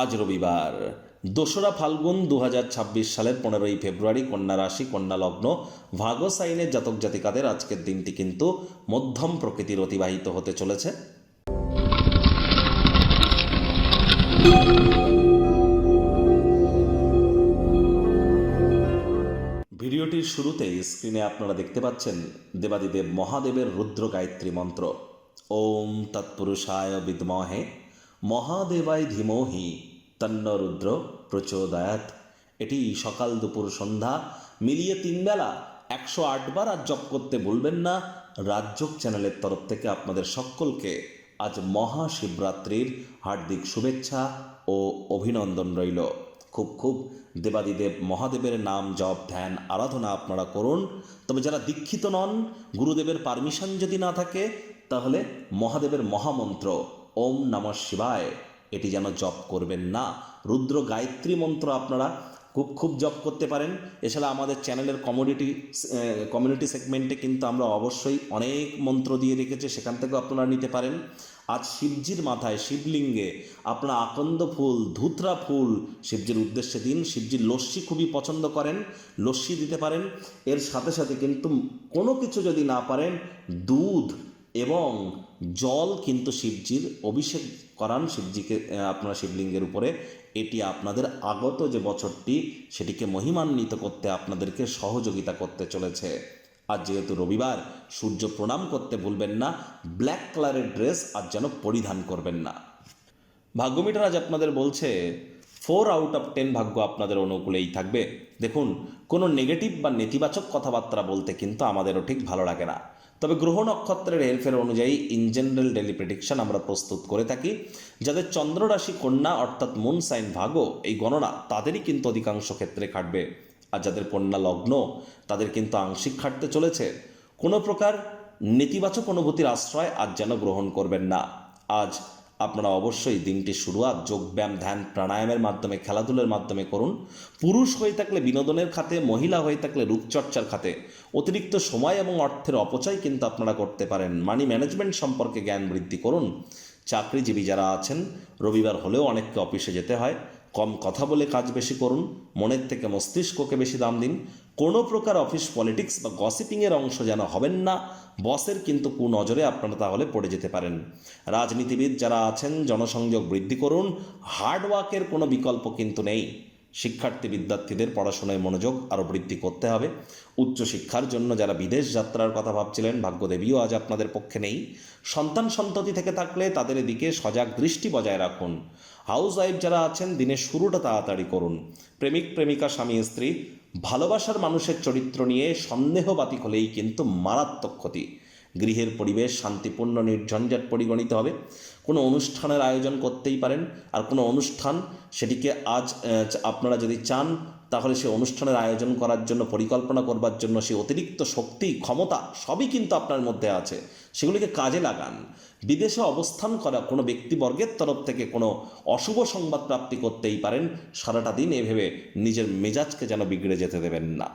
আজ রবিবার ২রা ফাল্গুন ২০২৬ সালের ১৫ই ফেব্রুয়ারি, কন্যা রাশি, কন্যা লগ্ন, ভাগ্য সাইনের জাতক জাতিকাদের আজকের দিনটি কিন্তু মধ্যম প্রকৃতির অতিবাহিত হতে চলেছে। ভিডিওটির শুরুতেই স্ক্রিনে আপনারা দেখতে পাচ্ছেন দেবাদিদেব মহাদেবের রুদ্র গায়ত্রী মন্ত্র। ওম তৎপুরুষায় বিদ্মহে মহাদেবায় ধীমহি তন্ন রুদ্র প্রচোদয়াৎ। এটি সকাল দুপুর সন্ধ্যা মিলিয়ে 3 বেলা 108 বার আর জপ করতে ভুলবেন না। রাজযোগ চ্যানেলের তরফ থেকে আপনাদের সকলকে আজ মহাশিবরাত্রির হার্দিক শুভেচ্ছা ও অভিনন্দন রইল। খুব দেবাদিদেব মহাদেবের নাম জপ ধ্যান আরাধনা আপনারা করুন। তবে যারা দীক্ষিত নন, গুরুদেবের পারমিশন যদি না থাকে, তাহলে মহাদেবের মহামন্ত্র ওম নমঃ শিবায় এটি যেন জপ করবেন না। রুদ্র গায়ত্রী মন্ত্র আপনারা খুব জপ করতে পারেন। এছাড়া আমাদের চ্যানেলের কমিউনিটি সেগমেন্টে কিন্তু আমরা অবশ্যই অনেক মন্ত্র দিয়ে রেখেছি, সেখান থেকেও আপনারা নিতে পারেন। আজ শিবজির মাথায় শিবলিঙ্গে আপনারা আকন্দ ফুল, ধুতরা ফুল শিবজির উদ্দেশ্যে দিন। শিবজির লস্যি খুবই পছন্দ করেন, লস্যি দিতে পারেন। এর সাথে সাথে কিন্তু কোনো কিছু যদি না পারেন, দুধ এবং জল কিন্তু শিবজির অভিষেক করান শিবজিকে আপনারা শিবলিঙ্গের উপরে। এটি আপনাদের আগত যে বছরটি সেটিকে মহিমান্বিত করতে আপনাদেরকে সহযোগিতা করতে চলেছে। আজ যেহেতু রবিবার, সূর্য প্রণাম করতে ভুলবেন না। ব্ল্যাক কালারের ড্রেস আজ যেন পরিধান করবেন না। ভাগ্যমিটার আজ আপনাদের বলছে 4 আউট অফ 10 ভাগ্য আপনাদের অনুকূলেই থাকবে। দেখুন, কোনো নেগেটিভ বা নেতিবাচক কথাবার্তা বলতে কিন্তু আমাদেরও ঠিক ভালো লাগে না। তবে গ্রহ নক্ষত্রের হেরফের অনুযায়ী ইন জেনারেল ডেলি প্রেডিকশন আমরা প্রস্তুত করে থাকি। যাদের চন্দ্র রাশি কন্যা অর্থাৎ মুন সাইন ভাগ্য, এই গণনা তাদেরই কিন্তু অধিকাংশ ক্ষেত্রে খাটবে। আর যাদের কন্যা লগ্ন, তাদের কিন্তু আংশিক খাটতে চলেছে। কোনো প্রকার নেতিবাচক অনুভূতির আশ্রয় আজ যেন গ্রহণ করবেন না। আজ আপনারা অবশ্যই দিনটি শুরুয়াত যোগব্যায়াম, ধ্যান, প্রাণায়ামের মাধ্যমে, খেলাধুলার মাধ্যমে করুন। পুরুষ হয়ে থাকলে বিনোদনের খাতে, মহিলা হয়ে থাকলে রূপচর্চার খাতে। অতিরিক্ত সময় এবং অর্থের অপচয় কিন্তু আপনারা করতে পারেন। মানি ম্যানেজমেন্ট সম্পর্কে জ্ঞান বৃদ্ধি করুন। চাকরিজীবী যারা আছেন, রবিবার হলেও অনেককে অফিসে যেতে হয়। কম কথা বলে কাজ বেশি করুন, মনের থেকে মস্তিষ্ককে বেশি দাম দিন। কোনো প্রকার অফিস পলিটিক্স বা গসিপিংয়ের অংশ যেন হবেন না। বসের কিন্তু কুনজরে আপনারা তাহলে পড়ে যেতে পারেন। রাজনীতিবিদ যারা আছেন, জনসংযোগ বৃদ্ধি করুন। হার্ডওয়ার্কের কোনো বিকল্প কিন্তু নেই। শিক্ষার্থী বিদ্যার্থীদের পড়াশোনায় মনোযোগ আরও বৃদ্ধি করতে হবে। উচ্চশিক্ষার জন্য যারা বিদেশ যাত্রার কথা ভাবছিলেন, ভাগ্যদেবীও আজ আপনাদের পক্ষে নেই। সন্ততি থেকে থাকলে তাদের এদিকে সজাগ দৃষ্টি বজায় রাখুন। হাউস ওয়াইফ যারা আছেন, দিনের শুরুটা তাড়াতাড়ি করুন। প্রেমিক প্রেমিকা, স্বামী স্ত্রী, ভালোবাসার মানুষের চরিত্র নিয়ে সন্দেহবাতিক হলেই কিন্তু মারাত্মক ক্ষতি। গৃহের পরিবেশ শান্তিপূর্ণ, নির্ঝঞ্ঝাট পরিগণিত হবে। কোনো অনুষ্ঠানের আয়োজন করতেই পারেন। আর কোনো অনুষ্ঠান, সেটিকে আজ আপনারা যদি চান, তাহলে সে অনুষ্ঠানের আয়োজন করার জন্য, পরিকল্পনা করবার জন্য সে অতিরিক্ত শক্তি, ক্ষমতা সবই কিন্তু আপনার মধ্যে আছে। সেগুলিকে কাজে লাগান। বিদেশে অবস্থান করা কোনো ব্যক্তিবর্গের তরফ থেকে কোনো অশুভ সংবাদ প্রাপ্তি করতেই পারেন। সারাটা দিন এভাবে নিজের মেজাজকে যেন বিগড়ে যেতে দেবেন না।